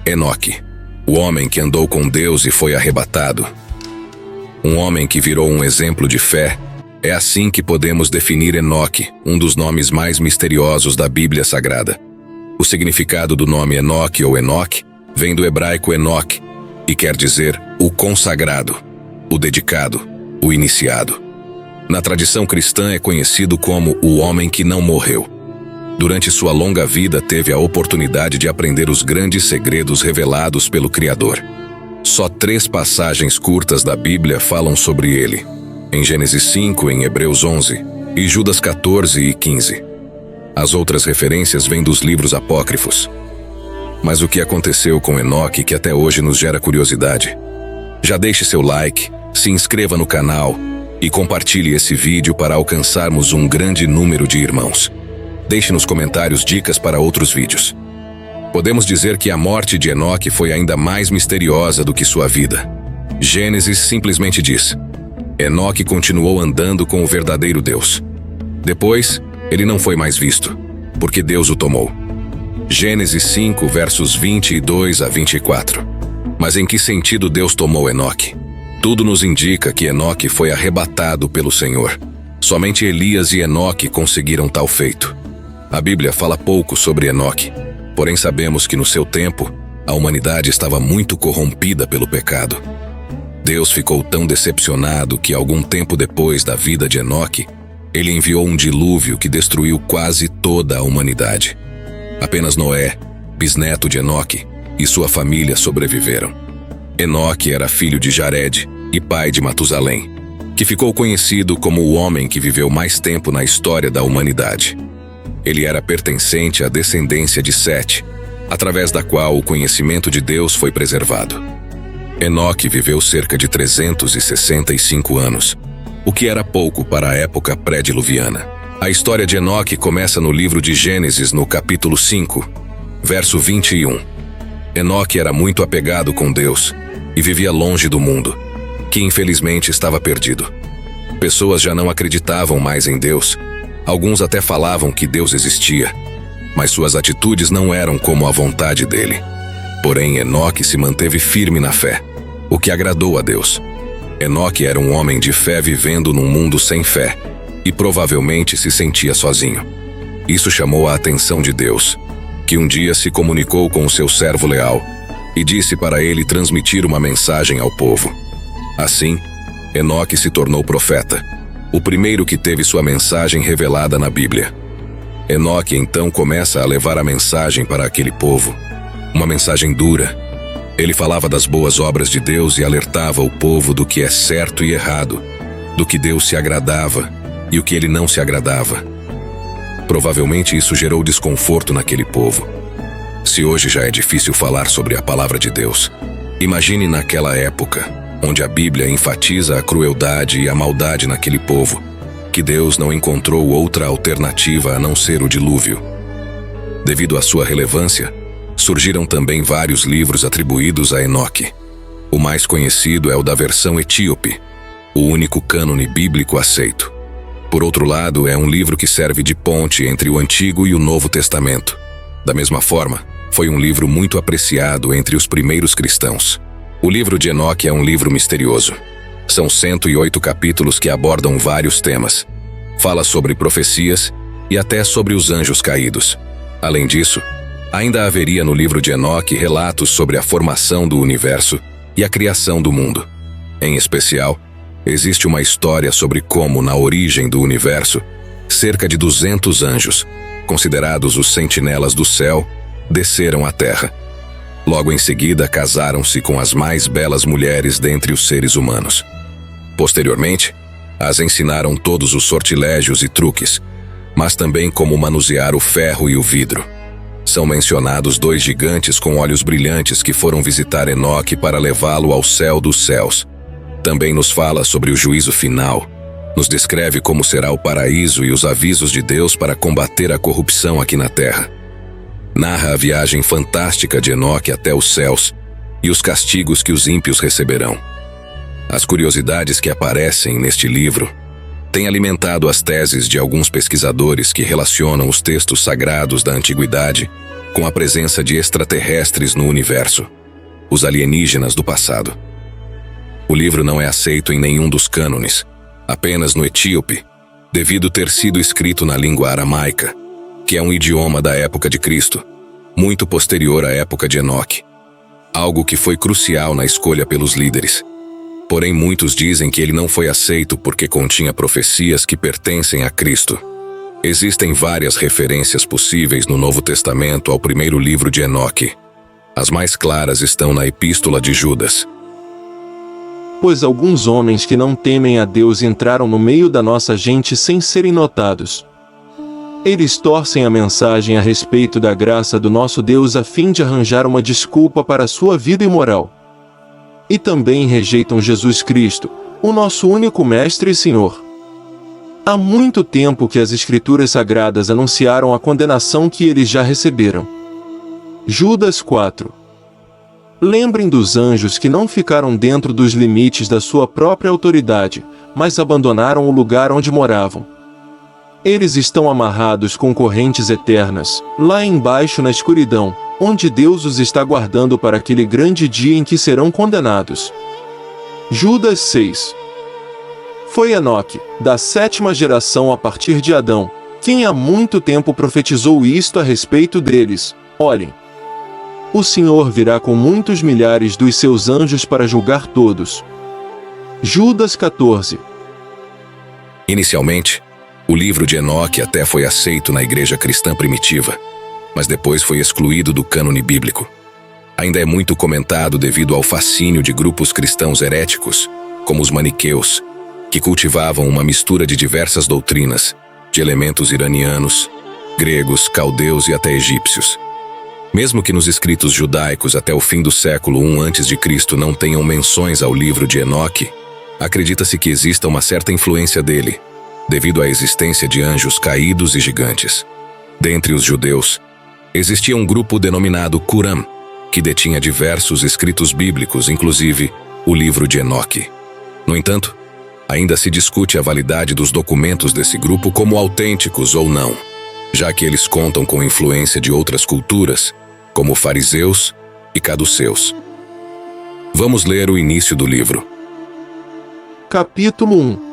Enoque, o homem que andou com Deus e foi arrebatado. Um homem que virou um exemplo de fé. É assim que podemos definir Enoque, um dos nomes mais misteriosos da Bíblia Sagrada. O significado do nome Enoque ou Enoque vem do hebraico Enoque e quer dizer o consagrado, o dedicado, o iniciado. Na tradição cristã é conhecido como o homem que não morreu. Durante sua longa vida teve a oportunidade de aprender os grandes segredos revelados pelo Criador. Só 3 passagens curtas da Bíblia falam sobre ele. Em Gênesis 5, em Hebreus 11 e Judas 14 e 15. As outras referências vêm dos livros apócrifos. Mas o que aconteceu com Enoque que até hoje nos gera curiosidade? Já deixe seu like, se inscreva no canal e compartilhe esse vídeo para alcançarmos um grande número de irmãos. Deixe nos comentários dicas para outros vídeos. Podemos dizer que a morte de Enoque foi ainda mais misteriosa do que sua vida. Gênesis simplesmente diz: Enoque continuou andando com o verdadeiro Deus. Depois, ele não foi mais visto, porque Deus o tomou. Gênesis 5, versos 22 a 24. Mas em que sentido Deus tomou Enoque? Tudo nos indica que Enoque foi arrebatado pelo Senhor. Somente Elias e Enoque conseguiram tal feito. A Bíblia fala pouco sobre Enoque, porém sabemos que no seu tempo, a humanidade estava muito corrompida pelo pecado. Deus ficou tão decepcionado que algum tempo depois da vida de Enoque, ele enviou um dilúvio que destruiu quase toda a humanidade. Apenas Noé, bisneto de Enoque, e sua família sobreviveram. Enoque era filho de Jared e pai de Matusalém, que ficou conhecido como o homem que viveu mais tempo na história da humanidade. Ele era pertencente à descendência de Sete, através da qual o conhecimento de Deus foi preservado. Enoque viveu cerca de 365 anos, o que era pouco para a época pré-diluviana. A história de Enoque começa no livro de Gênesis, no capítulo 5, verso 21. Enoque era muito apegado com Deus e vivia longe do mundo, que infelizmente estava perdido. Pessoas já não acreditavam mais em Deus. Alguns até falavam que Deus existia, mas suas atitudes não eram como a vontade dele. Porém, Enoque se manteve firme na fé, o que agradou a Deus. Enoque era um homem de fé vivendo num mundo sem fé, e provavelmente se sentia sozinho. Isso chamou a atenção de Deus, que um dia se comunicou com o seu servo Leal e disse para ele transmitir uma mensagem ao povo. Assim, Enoque se tornou profeta, o primeiro que teve sua mensagem revelada na Bíblia. Enoque então começa a levar a mensagem para aquele povo, uma mensagem dura. Ele falava das boas obras de Deus e alertava o povo do que é certo e errado, do que Deus se agradava e o que ele não se agradava. Provavelmente isso gerou desconforto naquele povo. Se hoje já é difícil falar sobre a palavra de Deus, imagine naquela época, onde a Bíblia enfatiza a crueldade e a maldade naquele povo, que Deus não encontrou outra alternativa a não ser o dilúvio. Devido à sua relevância, surgiram também vários livros atribuídos a Enoque. O mais conhecido é o da versão etíope, o único cânone bíblico aceito. Por outro lado, é um livro que serve de ponte entre o Antigo e o Novo Testamento. Da mesma forma, foi um livro muito apreciado entre os primeiros cristãos. O livro de Enoque é um livro misterioso. São 108 capítulos que abordam vários temas. Fala sobre profecias e até sobre os anjos caídos. Além disso, ainda haveria no livro de Enoque relatos sobre a formação do universo e a criação do mundo. Em especial, existe uma história sobre como, na origem do universo, cerca de 200 anjos, considerados os sentinelas do céu, desceram à terra. Logo em seguida, casaram-se com as mais belas mulheres dentre os seres humanos. Posteriormente, as ensinaram todos os sortilégios e truques, mas também como manusear o ferro e o vidro. São mencionados 2 gigantes com olhos brilhantes que foram visitar Enoque para levá-lo ao céu dos céus. Também nos fala sobre o juízo final, nos descreve como será o paraíso e os avisos de Deus para combater a corrupção aqui na terra. Narra a viagem fantástica de Enoque até os céus e os castigos que os ímpios receberão. As curiosidades que aparecem neste livro tem alimentado as teses de alguns pesquisadores que relacionam os textos sagrados da antiguidade com a presença de extraterrestres no universo, os alienígenas do passado. O livro não é aceito em nenhum dos cânones, apenas no etíope, devido ter sido escrito na língua aramaica, que é um idioma da época de Cristo, muito posterior à época de Enoque, algo que foi crucial na escolha pelos líderes. Porém, muitos dizem que ele não foi aceito porque continha profecias que pertencem a Cristo. Existem várias referências possíveis no Novo Testamento ao primeiro livro de Enoque. As mais claras estão na Epístola de Judas. Pois alguns homens que não temem a Deus entraram no meio da nossa gente sem serem notados. Eles torcem a mensagem a respeito da graça do nosso Deus a fim de arranjar uma desculpa para a sua vida imoral. E também rejeitam Jesus Cristo, o nosso único Mestre e Senhor. Há muito tempo que as Escrituras Sagradas anunciaram a condenação que eles já receberam. Judas 4. Lembrem dos anjos que não ficaram dentro dos limites da sua própria autoridade, mas abandonaram o lugar onde moravam. Eles estão amarrados com correntes eternas, lá embaixo na escuridão, onde Deus os está guardando para aquele grande dia em que serão condenados. Judas 6. Foi Enoque, da 7ª geração a partir de Adão, quem há muito tempo profetizou isto a respeito deles. Olhem, o Senhor virá com muitos milhares dos seus anjos para julgar todos. Judas 14. Inicialmente, o livro de Enoque até foi aceito na igreja cristã primitiva, mas depois foi excluído do cânone bíblico. Ainda é muito comentado devido ao fascínio de grupos cristãos heréticos, como os maniqueus, que cultivavam uma mistura de diversas doutrinas, de elementos iranianos, gregos, caldeus e até egípcios. Mesmo que nos escritos judaicos até o fim do século I a.C. não tenham menções ao livro de Enoque, acredita-se que exista uma certa influência dele, devido à existência de anjos caídos e gigantes. Dentre os judeus, existia um grupo denominado Qumran, que detinha diversos escritos bíblicos, inclusive o livro de Enoque. No entanto, ainda se discute a validade dos documentos desse grupo como autênticos ou não, já que eles contam com influência de outras culturas, como fariseus e caduceus. Vamos ler o início do livro. Capítulo 1.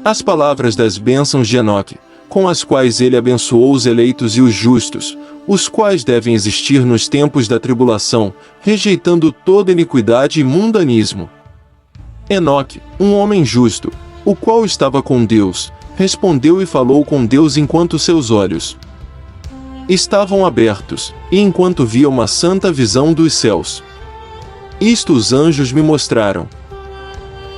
As palavras das bênçãos de Enoque, com as quais ele abençoou os eleitos e os justos, os quais devem existir nos tempos da tribulação, rejeitando toda iniquidade e mundanismo. Enoque, um homem justo, o qual estava com Deus, respondeu e falou com Deus enquanto seus olhos estavam abertos, e enquanto via uma santa visão dos céus. Isto os anjos me mostraram.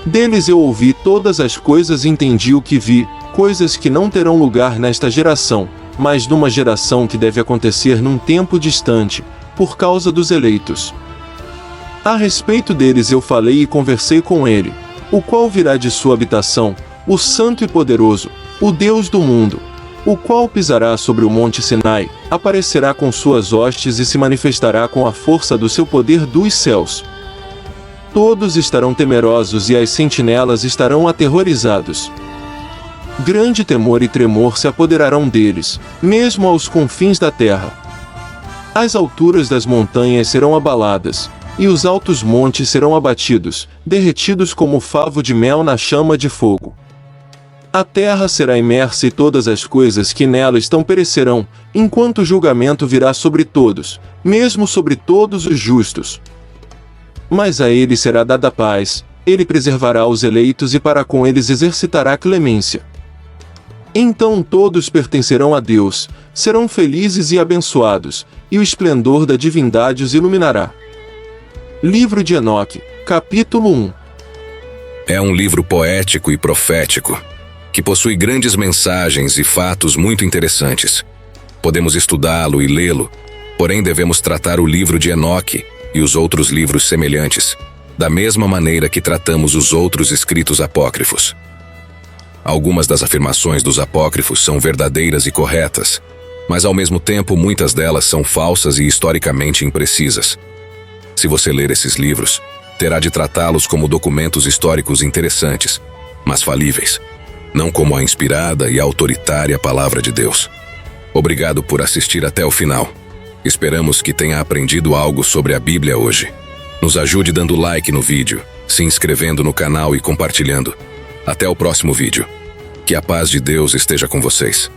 Deles eu ouvi todas as coisas e entendi o que vi, coisas que não terão lugar nesta geração, mas numa geração que deve acontecer num tempo distante, por causa dos eleitos. A respeito deles eu falei e conversei com ele, o qual virá de sua habitação, o Santo e Poderoso, o Deus do mundo, o qual pisará sobre o monte Sinai, aparecerá com suas hostes e se manifestará com a força do seu poder dos céus. Todos estarão temerosos e as sentinelas estarão aterrorizados. Grande temor e tremor se apoderarão deles, mesmo aos confins da terra. As alturas das montanhas serão abaladas, e os altos montes serão abatidos, derretidos como favo de mel na chama de fogo. A terra será imersa e todas as coisas que nela estão perecerão, enquanto o julgamento virá sobre todos, mesmo sobre todos os justos. Mas a ele será dada paz, ele preservará os eleitos e para com eles exercitará clemência. Então todos pertencerão a Deus, serão felizes e abençoados, e o esplendor da divindade os iluminará. Livro de Enoque, capítulo 1. É um livro poético e profético, que possui grandes mensagens e fatos muito interessantes. Podemos estudá-lo e lê-lo, porém devemos tratar o livro de Enoque e os outros livros semelhantes, da mesma maneira que tratamos os outros escritos apócrifos. Algumas das afirmações dos apócrifos são verdadeiras e corretas, mas ao mesmo tempo muitas delas são falsas e historicamente imprecisas. Se você ler esses livros, terá de tratá-los como documentos históricos interessantes, mas falíveis. não como a inspirada e autoritária palavra de Deus. Obrigado por assistir até o final. Esperamos que tenha aprendido algo sobre a Bíblia hoje. Nos ajude dando like no vídeo, se inscrevendo no canal e compartilhando. Até o próximo vídeo. Que a paz de Deus esteja com vocês.